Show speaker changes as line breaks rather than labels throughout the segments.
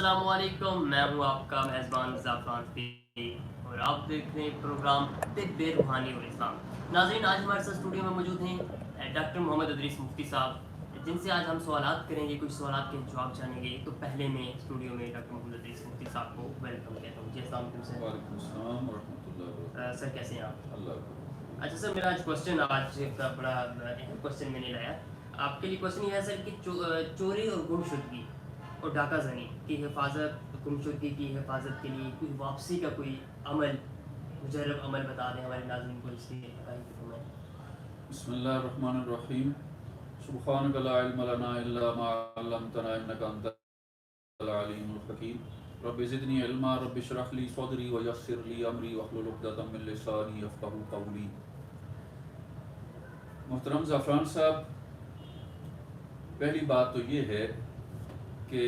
السلام علیکم، میں ہوں آپ کا میزبان زعفران فی اور آپ دیکھ رہے ہیں پروگرام طب روحانی اور اسلام۔ ناظرین، آج ہمارے ساتھ اسٹوڈیو میں موجود ہیں ڈاکٹر محمد ادریس مفتی صاحب، جن سے آج ہم سوالات کریں گے، کچھ سوالات کے جواب جانیں گے۔ تو پہلے میں اسٹوڈیو میں ڈاکٹر محمد ادریس مفتی صاحب کو ویلکم کہتا ہوں۔ جی السلام علیکم سر۔
وعلیکم السلام ورحمۃ اللہ وبرکاتہ۔
سر کیسے ہیں آپ؟
اللہ
اچھا سر، میرا آج کا بڑا اہم کوشچن میں نے لایا آپ کے لیے۔ کوشچن یہ ہے سر کہ چوری اور گمشدگی اور ڈاکہ زنی کی حفاظت، گمشدگی کی حفاظت کے لیے کوئی واپسی کا کوئی عمل، مجرب عمل بتا دیں ہمارے ناظرین کو، اس لیے
بسم اللہ الرحمن الرحیم۔ سبحانک لا علم لنا الا ما علمتنا انک انت العلیم الحکیم۔ رب زدنی علما، رب اشرح لی صدری ویسر لی امری واحلل عقدۃ من لسانی یفقہوا قولی۔ محترم زعفران صاحب، پہلی بات تو یہ ہے کہ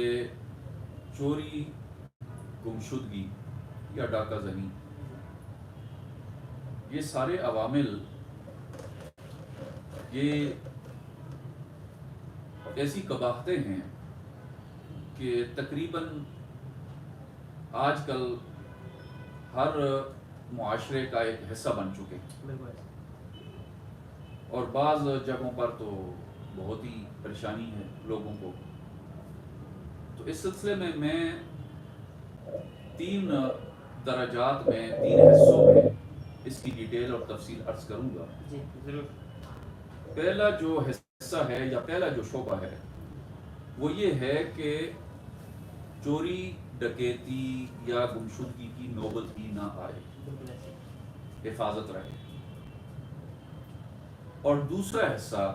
چوری، گمشدگی یا ڈاکہ زنی، یہ سارے عوامل یہ ایسی قباحتیں ہیں کہ تقریباً آج کل ہر معاشرے کا ایک حصہ بن چکے ہیں، اور بعض جگہوں پر تو بہت ہی پریشانی ہے لوگوں کو۔ تو اس سلسلے میں تین درجات میں، تین حصوں میں اس کی ڈیٹیل اور تفصیل عرض کروں گا۔
جی ضرور۔
پہلا جو حصہ ہے یا پہلا جو شعبہ ہے وہ یہ ہے کہ چوری، ڈکیتی یا گمشدگی کی نوبت ہی نہ آئے، حفاظت رہے۔ اور دوسرا حصہ،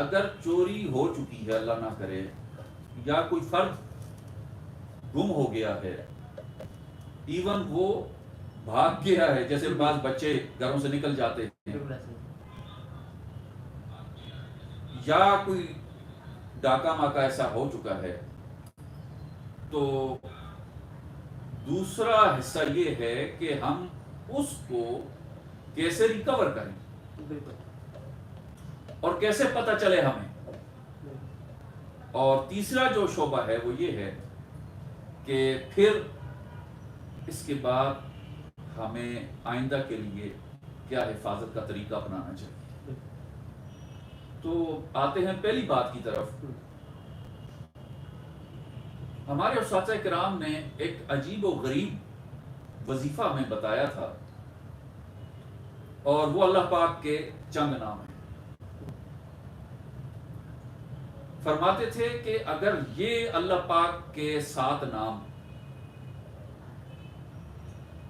اگر چوری ہو چکی ہے، اللہ نہ کرے، یا کوئی فرد گم ہو گیا ہے، ایون وہ بھاگ گیا ہے، جیسے بعض بچے گھروں سے نکل جاتے ہیں، یا کوئی ڈاکہ ماکہ ایسا ہو چکا ہے، تو دوسرا حصہ یہ ہے کہ ہم اس کو کیسے ریکور کریں اور کیسے پتہ چلے ہمیں۔ اور تیسرا جو شعبہ ہے وہ یہ ہے کہ پھر اس کے بعد ہمیں آئندہ کے لیے کیا حفاظت کا طریقہ اپنانا چاہیے۔ تو آتے ہیں پہلی بات کی طرف۔ ہمارے اساتذہ کرام نے ایک عجیب و غریب وظیفہ ہمیں بتایا تھا، اور وہ اللہ پاک کے چند نام ہیں۔ فرماتے تھے کہ اگر یہ اللہ پاک کے 7 نام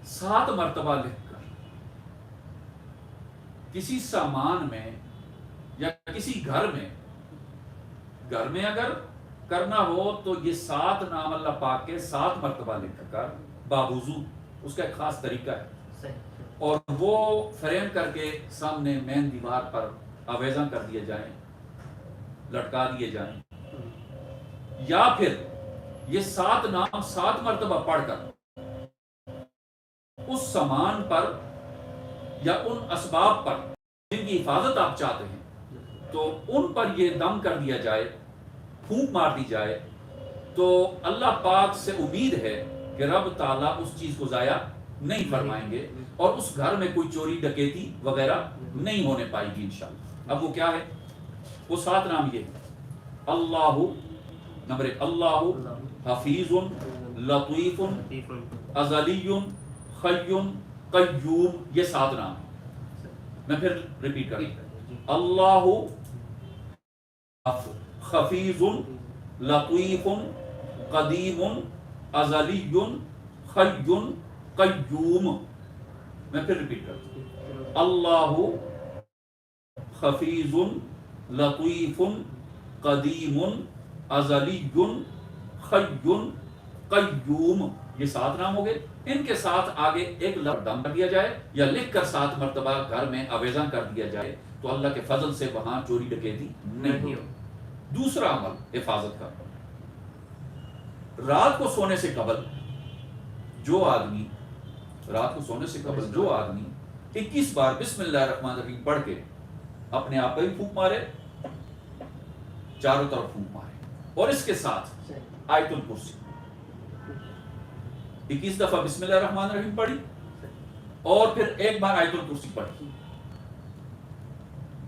7 مرتبہ لکھ کر کسی سامان میں یا کسی گھر میں اگر کرنا ہو، تو یہ 7 نام اللہ پاک کے 7 مرتبہ لکھ کر باوضو، اس کا ایک خاص طریقہ ہے، اور وہ فریم کر کے سامنے مین دیوار پر آویزاں کر دیے جائیں، لٹکا دیے جائیں، یا پھر یہ 7 نام 7 مرتبہ پڑھ کر اس سامان پر یا ان اسباب پر جن کی حفاظت آپ چاہتے ہیں، تو ان پر یہ دم کر دیا جائے، پھونک مار دی جائے، تو اللہ پاک سے امید ہے کہ رب تعالیٰ اس چیز کو ضائع نہیں فرمائیں گے، اور اس گھر میں کوئی چوری ڈکیتی وغیرہ نہیں ہونے پائے گی انشاءاللہ۔ اب وہ کیا ہے؟ وہ 7 نام یہ ہے: اللہ، نمبر 1، اللہ حفیظ لطیف ازلی حی قیوم، یہ 7 نام ہیں۔ میں پھر ریپیٹ کروں: اللہ حفیظ لطیف قدیم ازلی حی قیوم۔ میں پھر ریپیٹ کروں: اللہ حفیظ لطیف قدیم ازلی حی قیوم، یہ 7 نام ہو گئے۔ ان کے ساتھ آگے ایک لفظ دم کر دیا جائے یا لکھ کر 7 مرتبہ گھر میں آویزاں کر دیا جائے، تو اللہ کے فضل سے وہاں چوری ڈکیتی نہیں ہو۔ دوسرا عمل حفاظت کا، رات کو سونے سے قبل جو آدمی 21 بار بسم اللہ الرحمن الرحیم پڑھ کے اپنے آپ پہ بھی پھونک مارے، چاروں طرف پھونک مارے، اور اس کے ساتھ آیت الکرسی 21 دفعہ بسم اللہ الرحمن الرحیم پڑھی اور پھر ایک بار آیت الکرسی پڑھی،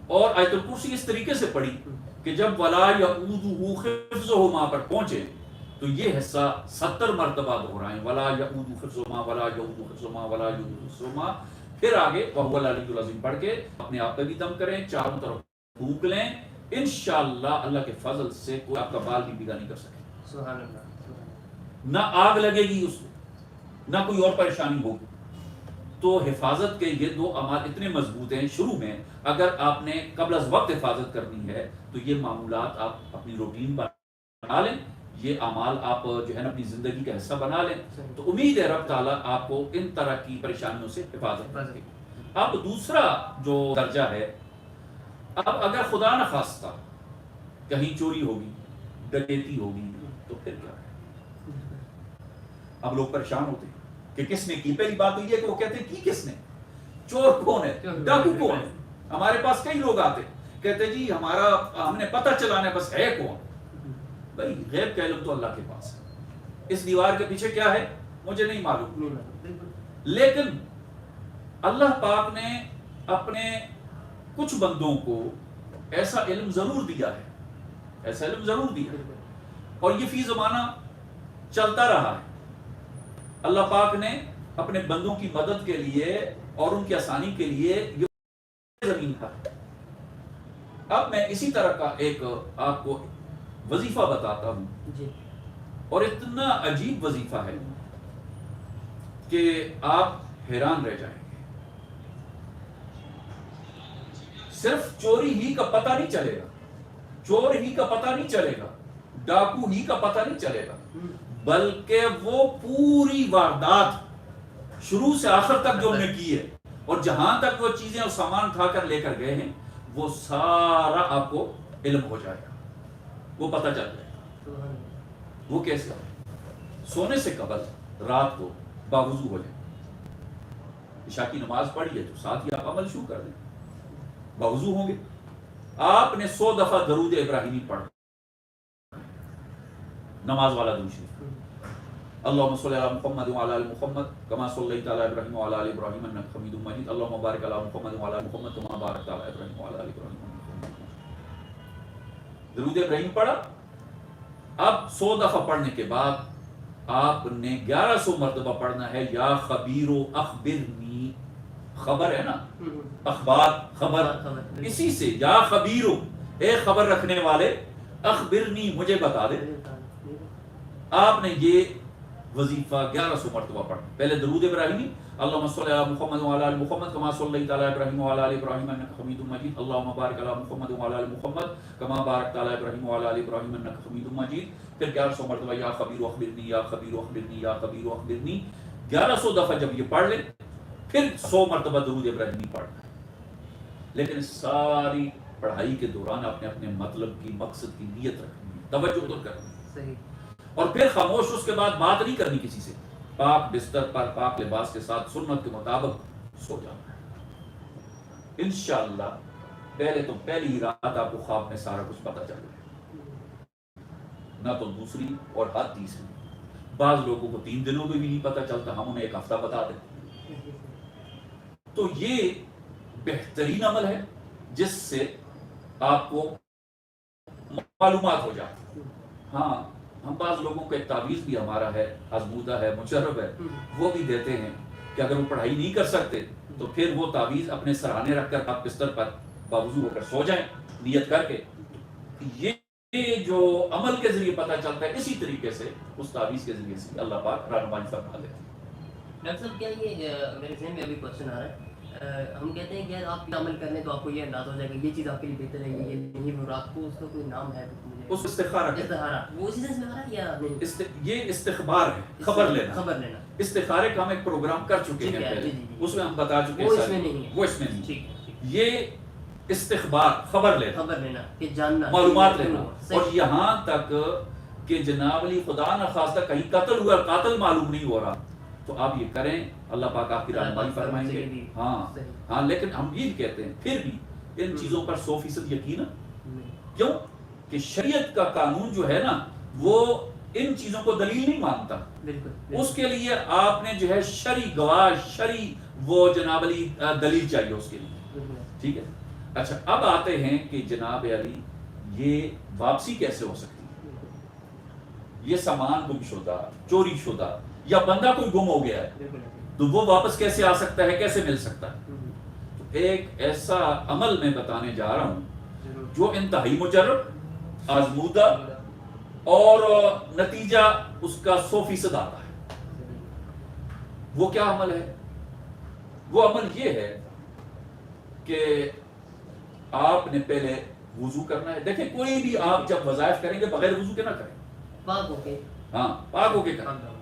اور آیت الکرسی اس طریقے سے پڑھی کہ جب ولا یعودہ حفظہما پر پہنچے تو یہ حصہ 70 مرتبہ دہرائیں، ولا یعودہ حفظہما ولا یعودہ حفظہما ولا یعودہ حفظہما، پھر آگے وہو العلی العظیم پڑھ کے اپنے آپ پہ بھی دم کریں، چاروں طرف پھونک لیں، انشاءاللہ اللہ کے فضل سے کوئی آپ کا بال بھی پیدا نہیں کر سکے،
سبحان اللہ،
نہ آگ لگے گی اس میں، نہ کوئی اور پریشانی ہوگی۔ تو حفاظت کے یہ دو اعمال اتنے مضبوط ہیں، شروع میں اگر آپ نے قبل از وقت حفاظت کرنی ہے تو یہ معمولات آپ اپنی روٹین بنا لیں، یہ اعمال آپ جو ہے نا اپنی زندگی کا حصہ بنا لیں، تو امید ہے رب تعالیٰ آپ کو ان طرح کی پریشانیوں سے حفاظت کرے گی۔ اب دوسرا جو درجہ ہے، اب اگر خدا نخواستہ کہیں چوری ہوگی، ڈکیتی ہوگی، تو پھر کیا ہے؟ اب لوگ پریشان ہوتے ہیں کہ کس نے کی، پہلی بات تو یہ کہ وہ کہتے ہیں کی کس نے، چور کون ہے، ڈاکو کون ہے۔ ہمارے پاس کئی لوگ آتے کہتے جی ہم نے پتہ چلانا ہے، بس ہے کون؟ بھائی غیب کا علم تو اللہ کے پاس ہے، اس دیوار کے پیچھے کیا ہے مجھے نہیں معلوم، لیکن اللہ پاک نے اپنے کچھ بندوں کو ایسا علم ضرور دیا ہے، ایسا علم ضرور دیا ہے، اور یہ فی زمانہ چلتا رہا ہے۔ اللہ پاک نے اپنے بندوں کی مدد کے لیے اور ان کی آسانی کے لیے یہ زمین پر۔ اب میں اسی طرح کا ایک آپ کو وظیفہ بتاتا ہوں، اور اتنا عجیب وظیفہ ہے کہ آپ حیران رہ جائیں گے۔ صرف چوری ہی کا پتہ نہیں چلے گا، چور ہی کا پتہ نہیں چلے گا، ڈاکو ہی کا پتہ نہیں چلے گا، بلکہ وہ پوری واردات شروع سے آخر تک جو ہم نے کی ہے، اور جہاں تک وہ چیزیں اور سامان اٹھا کر لے کر گئے ہیں، وہ سارا آپ کو علم ہو جائے گا، وہ پتہ چل جائے گا۔ وہ کیسے؟ سونے سے قبل رات کو باوضو ہو جائے، عشاء کی نماز پڑھی ہے تو ساتھ ہی آپ عمل شروع کر دیں، باوضو ہوں گے، آپ نے 100 دفعہ درود ابراہیمی پڑھ، نماز والا درود شریف، اللهم صل على محمد وعلى ال محمد كما صليت على ابراهيم وعلى ال ابراهيم انك حميد مجيد اللهم بارك على محمد وعلى ال محمد كما باركت على ابراهيم وعلى ال ابراهيم انك حميد مجيد۔ درود ابراہیم پڑھا، اب 100 دفعہ پڑھنے کے بعد آپ نے 1100 مرتبہ پڑھنا ہے یا خبیر اخبرنی، خبر ہے نا، اخبار خبر، اسی سے یا خبیر، اے خبر رکھنے والے، اخبرنی مجھے بتا دے۔ آپ نے یہ وظیفہ 1100 مرتبہ پڑھنا، پہلے درود ابراہیمی، اللہم صلی علی محمد وعلی ال محمد کما صلیت علی ابراہیم وعلی ال ابراہیم انک حمید مجید اللہم بارک علی محمد وعلی ال محمد کما بارکت علی ابراہیم وعلی ال ابراہیم انک حمید مجید، پھر 1100 مرتبہ یا خبیر اخبرنی یا خبیر اخبرنی یا خبیر اخبرنی۔ 1100 دفعہ جب یہ پڑھ لیں پھر 100 مرتبہ درود ابراہیمی پڑھنا ہے، لیکن ساری پڑھائی کے دوران آپ نے اپنے مطلب کی، مقصد کی نیت رکھنی ہے، توجہ تو کرنی ہے، اور پھر خاموش اس کے بعد بات نہیں کرنی کسی سے، پاک بستر پر پاک لباس کے ساتھ سنت کے مطابق سو جانا ہے۔ انشاءاللہ پہلی ہی رات آپ کو خواب میں سارا کچھ پتہ چل جائے، نہ تو دوسری اور حد تیسری۔ بعض لوگوں کو 3 دنوں میں بھی نہیں پتہ چلتا، ہم انہیں 1 ہفتہ بتا دیتے۔ تو یہ بہترین عمل ہے جس سے آپ کو معلومات ہو جاتی۔ ہاں، ہم بعض لوگوں کو ایک تعویذ بھی ہمارا ہے، آزمودہ ہے، مجرب ہے، وہ بھی دیتے ہیں کہ اگر وہ پڑھائی نہیں کر سکتے تو پھر وہ تعویذ اپنے سرانے رکھ کر آپ بستر پر باوضو ہو کر سو جائیں نیت کر کے۔ یہ جو عمل کے ذریعے پتہ چلتا ہے، اسی طریقے سے اس تعویذ کے ذریعے سے اللہ پاک رہنمائی فرما دیتے ہیں۔
ڈاکٹر صاحب کیا یہ میرے ذہن میں ابھی کوشچن آ رہا ہے، ہم کہتے ہیں کہ آپ عمل کرنے تو آپ کو یہ انداز ہو جائے گا یہ چیز آپ کے لیے بہتر ہے، یہ نہیں، وہ رات کو اس کا کوئی نام ہے،
اس استخارہ
وہ اسی سے میں یا نہیں؟
یہ استخبار ہے، خبر لینا۔ استخارے کا ہم ایک پروگرام کر چکے ہیں پہلے، اس میں ہم بتا چکے ہیں، وہ اس میں نہیں۔ یہ استخبار، خبر لینا،
کہ جاننا،
معلومات لینا، اور یہاں تک کہ جناب علی خدا نخواستہ کہیں قتل ہوا، قاتل معلوم نہیں ہو رہا تو آپ یہ کریں، اللہ پاک آپ کی رہنمائی فرمائیں گے۔ ہاں، لیکن ہم یہ کہتے ہیں پھر بھی ان چیزوں پر 100% یقین، کیوں کہ شریعت کا قانون جو ہے نا وہ ان چیزوں کو دلیل نہیں مانتا،
بالکل
اس کے لیے آپ نے جو ہے شرعی گواہ، شرعی وہ جناب علی دلیل چاہیے اس کے لیے، ٹھیک ہے۔ اچھا اب آتے ہیں کہ جناب علی یہ واپسی کیسے ہو سکتی ہے؟ یہ سامان گم شدہ، چوری شدہ، یا بندہ کوئی گم ہو گیا ہے تو وہ واپس کیسے آ سکتا ہے، کیسے مل سکتا ہے؟ تو ایک ایسا عمل میں بتانے جا رہا ہوں جو انتہائی مجرب، آزمودہ، اور نتیجہ اس کا 100% آتا ہے۔ وہ کیا عمل ہے؟ وہ عمل یہ ہے کہ آپ نے پہلے وضو کرنا ہے۔ دیکھیں کوئی بھی آپ جب وظائف کریں گے بغیر وضو کے نہ کریں،
پاک ہو کے،
ہاں پاک ہو کے کریں۔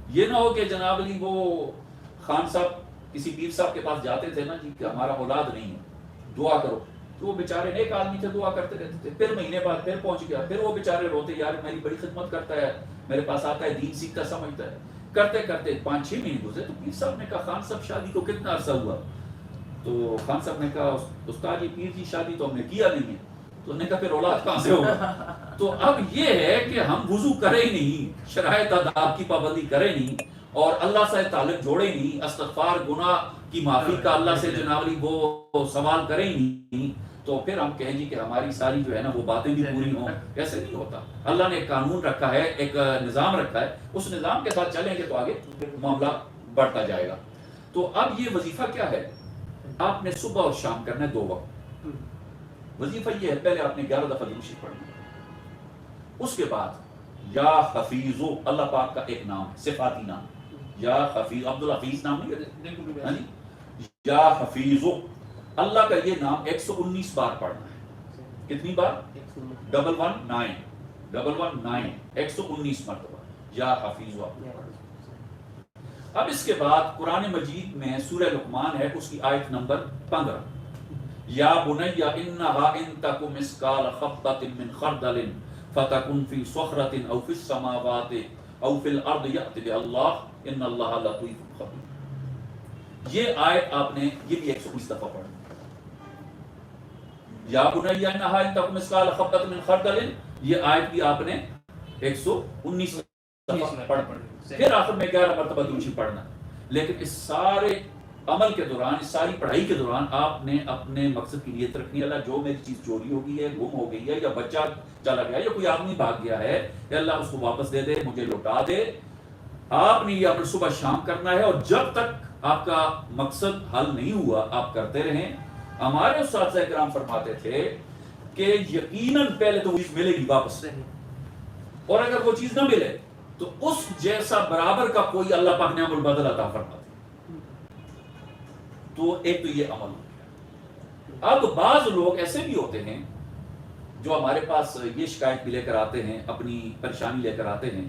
یہ نہ ہو کہ جناب علی وہ خان صاحب کسی پیر صاحب کے پاس جاتے تھے نا جی کہ ہمارا اولاد نہیں ہے، دعا کرو، تو وہ بیچارے نیک آدمی تھے، دعا کرتے رہتے تھے، پھر مہینے بعد پھر پہنچ گیا، پھر وہ بیچارے روتے، یار میری بڑی خدمت کرتا ہے، میرے پاس آتا ہے، دین سیکھتا سمجھتا ہے، کرتے کرتے 5-6 مہینے گزرے تو پیر صاحب نے کہا خان صاحب شادی کو کتنا عرصہ ہوا؟ تو خان صاحب نے کہا استاد جی پیر جی شادی تو ہم نے کیا نہیں ہے۔ تو انہوں نے کہا پھر اولاد کہاں سے ہوگا؟ تو اب یہ ہے کہ ہم وضو کریں نہیں، شرائط آداب کی پابندی کریں نہیں، اور اللہ سے تعلق جوڑے نہیں، استغفار گناہ کی معافی کا اللہ سے جناب علی وہ سوال کریں نہیں، تو پھر ہم کہیں جی کہ ہماری ساری جو ہے نا وہ باتیں بھی پوری ہوں، ایسے نہیں ہوتا۔ اللہ نے ایک قانون رکھا ہے، ایک نظام رکھا ہے، اس نظام کے ساتھ چلیں گے تو آگے معاملہ بڑھتا جائے گا۔ تو اب یہ وظیفہ کیا ہے؟ آپ نے صبح اور شام کرنا ہے 2 وقت۔ وظیفہ یہ ہے پہلے آپ نے 11 دفعہ درود شریف پڑھنا ہے، اس کے بعد یا حفیظو، اللہ پاک کا ایک نام ہے، صفاتی نام، یا حفیظ، عبد الحفیظ نام نہیں ہے، یا حفیظو، اللہ کا یہ نام 119 بار پڑھنا ہے۔ کتنی بار؟ 119 119 مرتبہ یا حفیظو آپ نے پڑھنا۔ اب اس کے بعد قرآن مجید میں سورہ لقمان ہے، اس کی آیت نمبر 15، یا بنی انہا ان تک مثقال حبۃ من خردل فتکن فی صخرۃ او فی السماوات او فی الارض یأت باللہ ان اللہ لطیف خبیر۔ یہ آیت آپ نے یہ بھی 119 دفعہ پڑھنا۔ یا بنی انہا ان تک مثقال حبۃ من خردل، یہ آیت بھی آپ نے 119 دفعہ پڑھنا، پھر آخر میں 11 مرتبہ درود شریف پڑھنا۔ لیکن اس سارے عمل کے دوران، اس ساری پڑھائی کے دوران آپ نے اپنے مقصد کی نیت رکھنی ہے، اللہ جو میری چیز چوری ہو گئی ہے، گم ہو گئی ہے، یا بچہ چلا گیا، یا کوئی آدمی بھاگ گیا ہے، کہ اللہ اس کو واپس دے دے، مجھے لوٹا دے۔ آپ نے یہ عمل صبح شام کرنا ہے، اور جب تک آپ کا مقصد حل نہیں ہوا آپ کرتے رہیں۔ ہمارے اساتذہ کرام فرماتے تھے کہ یقیناً پہلے تو وہ چیز ملے گی واپس، اور اگر وہ چیز نہ ملے تو اس جیسا برابر کا کوئی اللہ پاک نعم البدل عطا فرماتے۔ تو ایک تو یہ عمل ہو گیا۔ اب بعض لوگ ایسے بھی ہوتے ہیں جو ہمارے پاس یہ شکایت بھی لے کر آتے ہیں، اپنی پریشانی لے کر آتے ہیں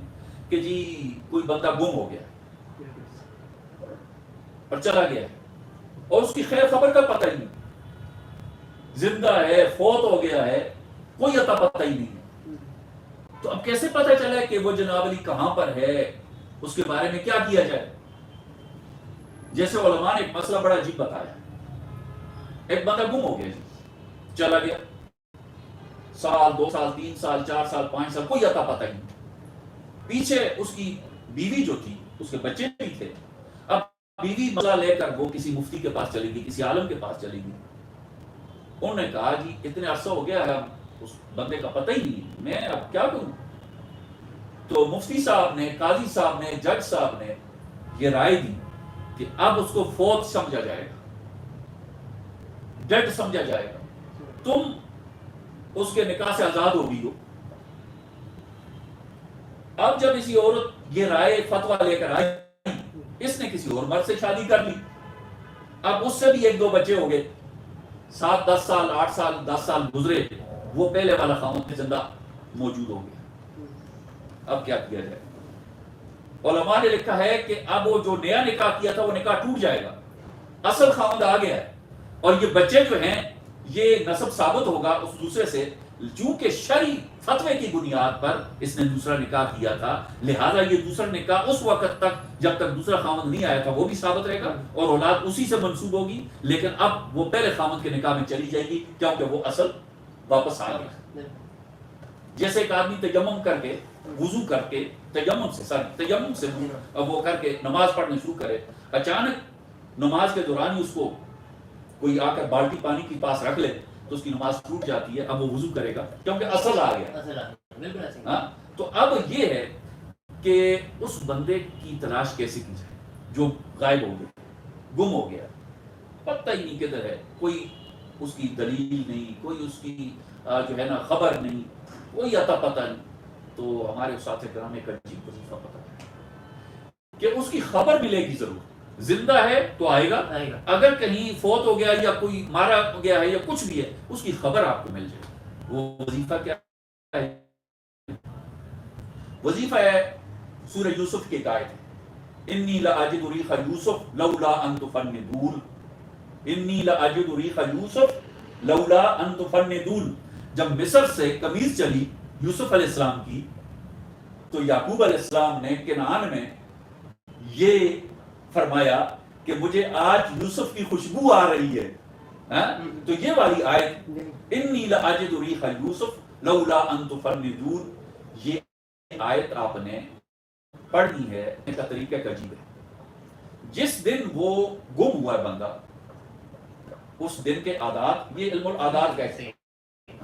کہ جی کوئی بندہ گم ہو گیا اور چلا گیا ہے، اور اس کی خیر خبر کا پتہ ہی نہیں، زندہ ہے، فوت ہو گیا ہے، کوئی عطا پتہ ہی نہیں ہے۔ تو اب کیسے پتہ چلا کہ وہ جناب علی کہاں پر ہے، اس کے بارے میں کیا کیا جائے؟ جیسے علماء نے ایک مسئلہ بڑا عجیب بتایا، ایک بندہ گم ہو گیا جی، چلا گیا، 1 سال 2 سال 3 سال 4 سال 5 سال کوئی عطا پتہ نہیں، پیچھے اس کی بیوی جو تھی، اس کے بچے بھی تھے، اب بیوی مسئلہ لے کر وہ کسی مفتی کے پاس چلے گی، کسی عالم کے پاس چلے گی، انہوں نے کہا جی اتنے عرصہ ہو گیا ہے، اس بندے کا پتہ ہی نہیں، میں اب کیا کروں؟ تو مفتی صاحب نے، قاضی صاحب نے، جج صاحب نے یہ رائے دی کہ اب اس کو فوت سمجھا جائے گا، ڈیڈ سمجھا جائے گا، تم اس کے نکاح سے آزاد ہو گئی ہو۔ اب جب اسی عورت یہ رائے فتویٰ لے کر آئی، اس نے کسی اور مرد سے شادی کر لی، اب اس سے بھی 1-2 بچے ہو گئے، 7-10 سال 8 سال 10 سال گزرے، وہ پہلے والا خاوند زندہ موجود ہو گیا۔ اب کیا کیا جائے؟ علماء نے لکھا ہے کہ اب وہ جو نیا نکاح کیا تھا وہ نکاح ٹوٹ جائے گا، اصل خاوند آ گیا ہے، اور یہ بچے جو ہیں یہ نسب ثابت ہوگا اس دوسرے سے، چونکہ شرعی فتوے کی بنیاد پر اس نے دوسرا نکاح کیا تھا، لہذا یہ دوسرا نکاح اس وقت تک جب تک دوسرا خاوند نہیں آیا تھا وہ بھی ثابت رہے گا، اور اولاد اسی سے منسوب ہوگی، لیکن اب وہ پہلے خاوند کے نکاح میں چلی جائے گی کیونکہ وہ اصل واپس آ گیا۔ جیسے ایک آدمی تیمم کر کے وضو کر کے تیمم سے وہ کر کے نماز پڑھنا شروع کرے، اچانک نماز کے دوران ہی اس کو کوئی آ کر بالٹی پانی کے پاس رکھ لے تو اس کی نماز ٹوٹ جاتی ہے، اب وہ وضو کرے گا کیونکہ اصل آ گیا۔ ہاں، تو اب یہ ہے کہ اس بندے کی تلاش کیسے کی جائے جو غائب ہو گیا، گم ہو گیا، پتہ ہی نہیں کدھر ہے، کوئی اس کی دلیل نہیں، کوئی اس کی جو ہے نا خبر نہیں، کوئی عطا پتہ نہیں۔ تو ہمارے اساتذہ کرام ایک عجیب وظیفہ پتہ ہے کہ اس کی خبر ملے گی ضرور، زندہ ہے تو آئے گا، اگر کہیں فوت ہو گیا یا کوئی مارا گیا ہے یا کچھ بھی ہے اس کی خبر آپ کو مل جائے۔ وہ وظیفہ کیا ہے؟ وظیفہ ہے سورہ یوسف کی ایک آیت ہے، انی لاجد ریح یوسف لولا ان تفندون، انی لاجد ریح یوسف لولا ان تفندون۔ جب مصر سے قمیض چلی یوسف علیہ السلام کی تو یعقوب علیہ السلام نے کنعان میں یہ فرمایا کہ مجھے آج یوسف کی خوشبو آ رہی ہے۔ تو یہ والی آیت انی لاجد ریح یوسف لولا ان تفندون، یہ آیت آپ نے پڑھنی ہے۔ ان کا طریقہ عجیب ہے، جس دن وہ گم ہوا ہے بندہ اس دن کے عادات، یہ علم العادات کا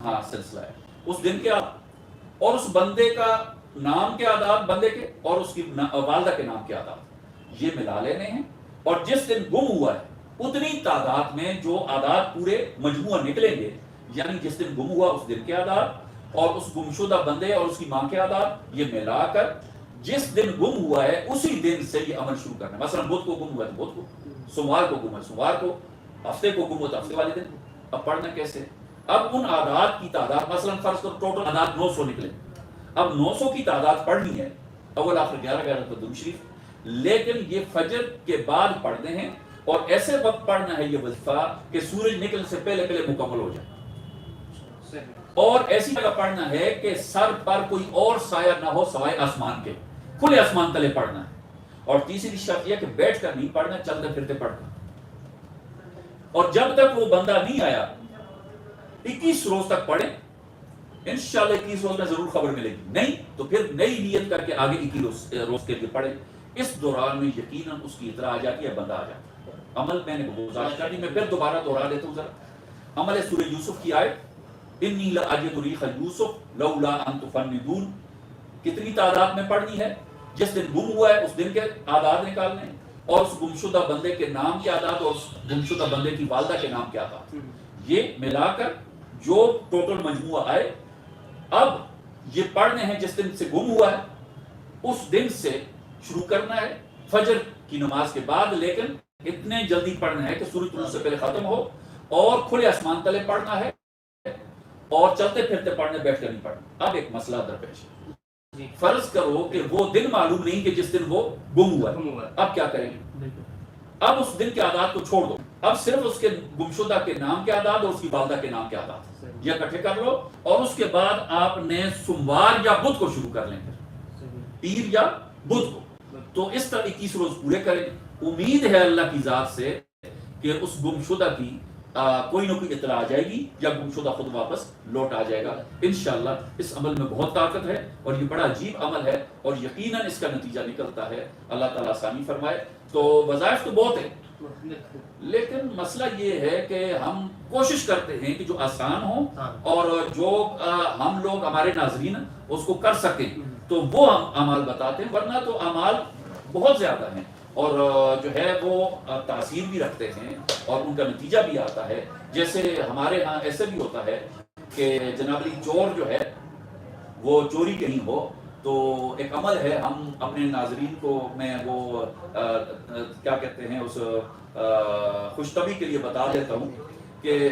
ہاں سلسلہ ہے، اس دن کے اور اس بندے کا نام کے عادات بندے کے اور اس کی والدہ کے نام کے عادات یہ ملا لینے ہیں، اور جس دن گم ہوا ہے اتنی تعداد میں جو عادات پورے مجموعہ نکلیں گے، یعنی جس دن گم ہوا اس دن کے عادات اور اس گمشدہ بندے اور اس کی ماں کے عادات یہ ملا کر جس دن گم ہوا ہے اسی دن سے یہ عمل شروع کرنا ہے۔ مثلا بدھ کو گم ہوا ہے تو بدھ کو، سوموار کو گم ہے سوموار کو، ہفتے کو گم ہوا تو ہفتے والے دن۔ اب پڑھنا کیسے؟ اب ان عادات کی تعداد، مثلا فرض کرو ٹوٹل عادات 900 نکلے، اب 900 کی تعداد پڑھنی ہے، اول آخر 11 تو درود شریف، لیکن یہ فجر کے بعد پڑھنے ہیں اور ایسے وقت پڑھنا ہے یہ وظیفہ کہ سورج نکلنے سے پہلے پہلے مکمل ہو جائے، اور ایسی جگہ پڑھنا ہے کہ سر پر کوئی اور سایہ نہ ہو سوائے آسمان کے، کھلے آسمان تلے پڑھنا ہے، اور تیسری شرط یہ کہ بیٹھ کر نہیں پڑھنا، چلتے پھرتے پڑھنا، اور جب تک وہ بندہ نہیں آیا 21 روز تک پڑھیں، انشاءاللہ 21 روز میں ضرور خبر ملے گی، نہیں تو پھر نئی نیت کر کے آگے 21 روز کے لیے پڑھیں۔ اس دوران میں یقیناً اس کی اطلاع آ جاتی ہے، بندہ آ جاتا ہے۔ عمل میں نے گزارش کر دی، میں پھر دوبارہ دوہرا دیتا ہوں ذرا۔ عمل ہے سورہ یوسف کی آیت، انی لاجد ریح یوسف لولا ان تفندون، کتنی تعداد میں پڑھنی ہے؟ جس دن گم ہوا ہے اس دن کے عادات نکالنے ہیں، اور اس گمشدہ بندے کے نام کے عادات اور اس گمشدہ بندے کی والدہ کے نام کے عادات، یہ ملا کر جو ٹوٹل مجموعہ آئے۔ اب یہ پڑھنے ہیں جس دن سے گم ہوا ہے اس دن سے شروع کرنا ہے فجر کی نماز کے بعد، لیکن اتنے جلدی پڑھنا ہے کہ سورج طلوع سے پہلے ختم ہو، اور کھلے آسمان تلے پڑھنا ہے، اور چلتے پھرتے پڑھنے، بیٹھ کر نہیں پڑھنا۔ اب ایک مسئلہ درپیش ہے، فرض کرو کہ وہ دن معلوم نہیں کہ جس دن وہ گم ہوا ہے، اب کیا کریں گے؟ اب اس دن کے عادات کو چھوڑ دو، اب صرف اس کے گمشدہ کے نام کے عادات اور اس کی والدہ کے نام کے عادات یہ اکٹھے کر لو، اور اس کے بعد آپ نے سوموار یا بدھ کو شروع کر لیں گے، پیر یا بدھ کو، تو اس طرح 21 روز پورے کریں۔ امید ہے اللہ کی ذات سے کہ اس گمشدہ کی کوئی نہ کوئی اطلاع آ جائے گی، یا گمشدہ خود واپس لوٹ آ جائے گا انشاءاللہ۔ اس عمل میں بہت طاقت ہے اور یہ بڑا عجیب عمل ہے، اور یقیناً اس کا نتیجہ نکلتا ہے، اللہ تعالیٰ آسانی فرمائے۔ تو وظائف تو بہت ہیں، لیکن مسئلہ یہ ہے کہ ہم کوشش کرتے ہیں کہ جو آسان ہو اور جو ہم لوگ ہمارے ناظرین اس کو کر سکیں تو وہ ہم اعمال بتاتے ہیں، ورنہ تو اعمال بہت زیادہ ہیں اور جو ہے وہ تاثیر بھی رکھتے ہیں اور ان کا نتیجہ بھی آتا ہے۔ جیسے ہمارے ہاں ایسے بھی ہوتا ہے کہ جناب علی چور جو ہے وہ چوری کہیں ہو تو ایک عمل ہے، ہم اپنے ناظرین کو میں وہ کیا کہتے ہیں اس خوشطبی کے لیے بتا دیتا ہوں کہ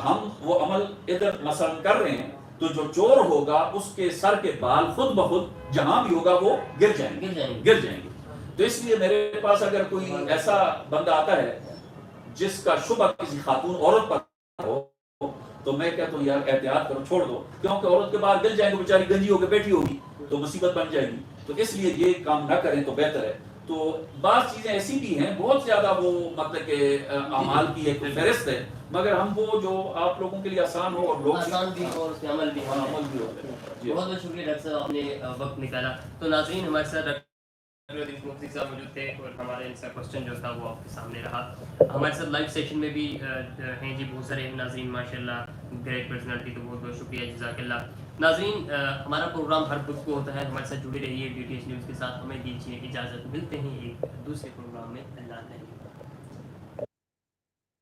ہم وہ عمل ادھر مثلا کر رہے ہیں تو جو چور ہوگا اس کے سر کے بال خود بخود جہاں بھی ہوگا وہ گر جائیں گے۔ تو اس لیے میرے پاس اگر کوئی ایسا بندہ آتا ہے جس کا شبہ کسی خاتون عورت پر ہو تو میں کہتا ہوں یار احتیاط کرو، چھوڑ دو، کیونکہ عورت کے باہر گر جائیں گے، بیچاری گنجی ہو کے بیٹھی ہوگی تو مصیبت بن جائے گی، تو اس لیے یہ کام نہ کریں تو بہتر ہے۔ تو بعض چیزیں ایسی بھی ہیں بہت زیادہ وہ مطلب کہ اعمال کی ایک فہرست ہے، مگر ہم وہ جو آپ لوگوں کے لیے آسان ہو اور لوگ
آسان بھی ہو اور اس پہ عمل بھی ہو.
عمل بھی ہو. جی
بہت بہت شکریہ ڈاکٹر صاحب، آپ نے وقت نکالا. تو ناظرین، ہمارے ساتھ ڈاکٹر ادریس مفتی صاحب موجود تھے اور ہمارا ان سے کوشچن جو تھا وہ آپ کے سامنے رہا. ہمارے ساتھ لائیو سیشن میں بھی ہیں جی بہت سارے ناظرین، ماشاء اللہ گریٹ پرسنالٹی، تو بہت بہت شکریہ، جزاک اللہ. ناظرین، ہمارا پروگرام ہر وقت کو ہوتا ہے، ہمارے ساتھ جڑے رہیے ڈی ٹی ایچ نیوز کے ساتھ. ہمیں دیجیے اجازت، ملتے ہیں ایک دوسرے پروگرام میں. اللہ حافظ.